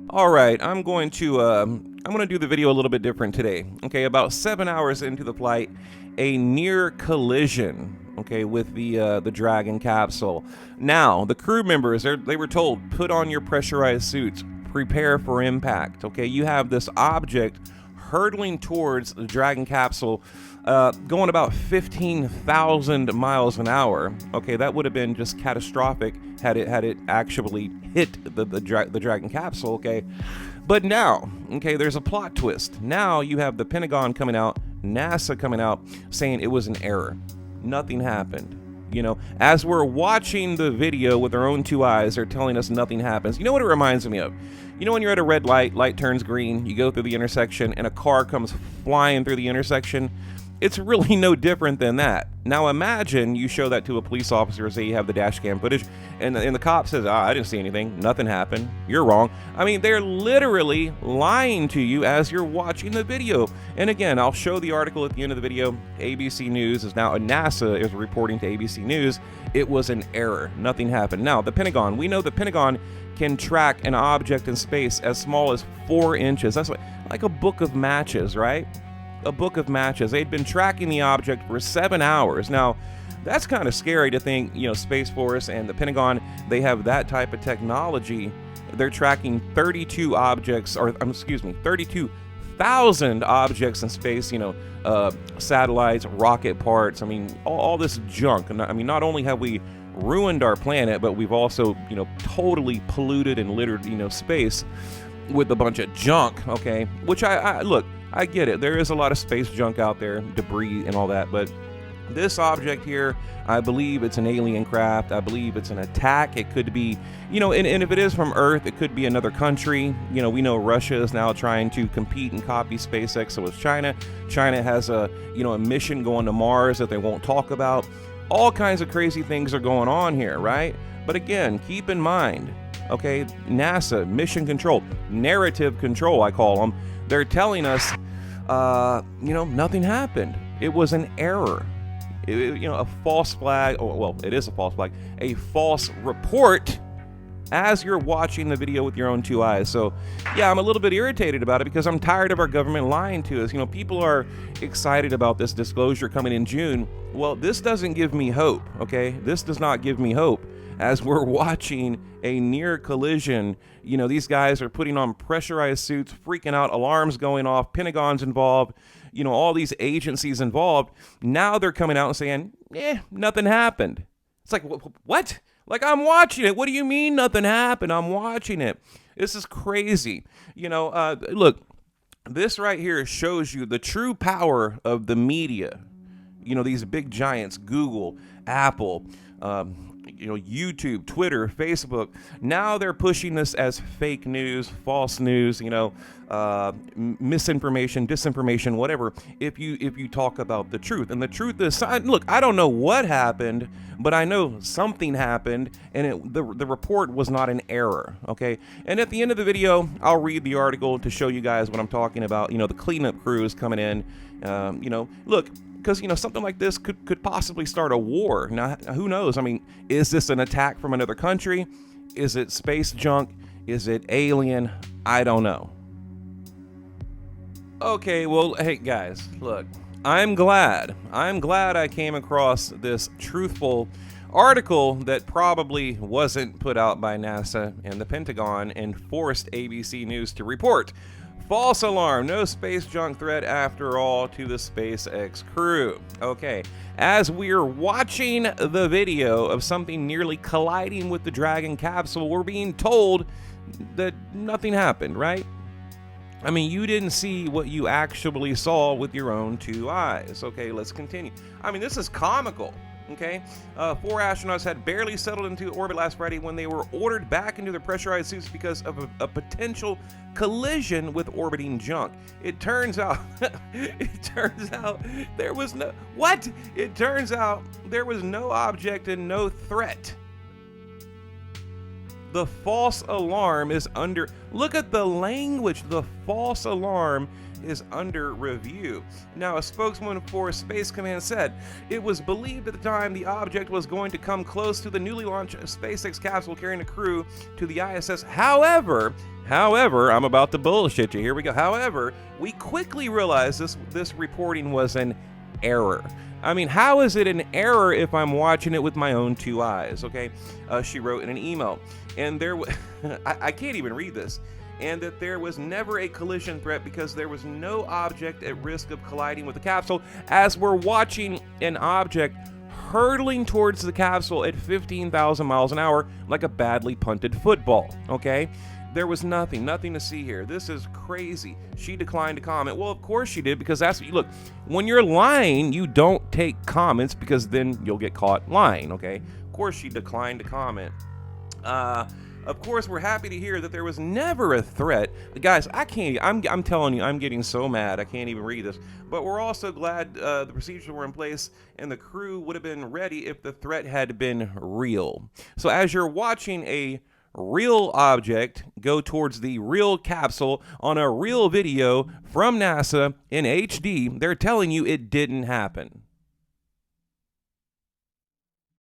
All right, I'm going to do the video a little bit different today. Okay, about 7 hours into the flight, a near collision. Okay, with the Dragon capsule. Now, the crew members they were told, put on your pressurized suits, prepare for impact. Okay, you have this object hurtling towards the Dragon capsule, going about 15,000 miles an hour. Okay, that would have been just catastrophic had it actually hit the Dragon capsule. Okay, but now, okay, there's a plot twist. Now you have the Pentagon coming out, NASA coming out, saying it was an error. Nothing happened. As we're watching the video with our own two eyes, they're telling us nothing happens. You know what it reminds me of? When you're at a red light, light turns green, you go through the intersection, and a car comes flying through the intersection. It's really no different than that. Now imagine you show that to a police officer, say you have the dash cam footage, and the cop says, I didn't see anything, nothing happened, you're wrong. I mean, they're literally lying to you as you're watching the video. And again, I'll show the article at the end of the video. ABC News is now, NASA is reporting to ABC News, it was an error, nothing happened. Now, the Pentagon, we know the Pentagon can track an object in space as small as 4 inches. That's like a book of matches, right? A book of matches. They'd been tracking the object for 7 hours. Now, that's kind of scary to think, Space Force and the Pentagon, they have that type of technology. They're tracking 32 objects, or 32,000 objects in space, satellites, rocket parts. I mean, all this junk. I mean, not only have we ruined our planet, but we've also, totally polluted and littered, space with a bunch of junk, okay? Which look, I get it. There is a lot of space junk out there, debris and all that, but this object here, I believe it's an alien craft. I believe it's an attack. It could be, and if it is from Earth, it could be another country. We know Russia is now trying to compete and copy SpaceX, so is China. China has a mission going to Mars that they won't talk about. All kinds of crazy things are going on here, right? But again, keep in mind, okay, NASA, mission control, narrative control, I call them. They're telling us, nothing happened. It was an error. A false flag. Oh, well, it is a false flag. A false report as you're watching the video with your own two eyes. So, yeah, I'm a little bit irritated about it because I'm tired of our government lying to us. People are excited about this disclosure coming in June. Well, this doesn't give me hope, okay? This does not give me hope. As we're watching a near collision, these guys are putting on pressurized suits, freaking out, alarms going off, Pentagon's involved, all these agencies involved. Now they're coming out and saying, nothing happened. It's like, what? Like, I'm watching it. What do you mean nothing happened? I'm watching it. This is crazy. Look, this right here shows you the true power of the media. These big giants, Google, Apple, YouTube, Twitter, Facebook. Now they're pushing this as fake news, false news, misinformation, disinformation, whatever. If you talk about the truth, and the truth is, look, I don't know what happened, but I know something happened, and the report was not an error. Okay, and at the end of the video, I'll read the article to show you guys what I'm talking about. The cleanup crew is coming in. Look. Because, something like this could possibly start a war. Now, who knows? I mean, is this an attack from another country? Is it space junk? Is it alien? I don't know. Okay, well, hey, guys, look, I'm glad I came across this truthful article that probably wasn't put out by NASA and the Pentagon and forced ABC News to report. False alarm, no space junk threat after all to the SpaceX crew. Okay, as we're watching the video of something nearly colliding with the Dragon capsule, we're being told that nothing happened, right? I mean, you didn't see what you actually saw with your own two eyes. Okay, let's continue. I mean, this is comical. Okay, 4 astronauts had barely settled into orbit last Friday when they were ordered back into their pressurized suits because of a potential collision with orbiting junk. It turns out there was no object and no threat. The false alarm is under, look at the language, the false alarm is under review. Now, a spokesman for Space Command said it was believed at the time the object was going to come close to the newly launched SpaceX capsule carrying a crew to the ISS. However, I'm about to bullshit you. Here we go. However, we quickly realized this reporting was an error. I mean, how is it an error if I'm watching it with my own two eyes? Okay, she wrote in an email, and there I can't even read this. And that there was never a collision threat because there was no object at risk of colliding with the capsule, as we're watching an object hurtling towards the capsule at 15,000 miles an hour like a badly punted football, okay? There was nothing to see here. This is crazy. She declined to comment. Well, of course she did, because that's what you look. When you're lying, you don't take comments because then you'll get caught lying, okay? Of course she declined to comment. Of course, we're happy to hear that there was never a threat. Guys, I can't, I'm telling you, I'm getting so mad, I can't even read this. But we're also glad the procedures were in place and the crew would have been ready if the threat had been real. So as you're watching a real object go towards the real capsule on a real video from NASA in HD, they're telling you it didn't happen.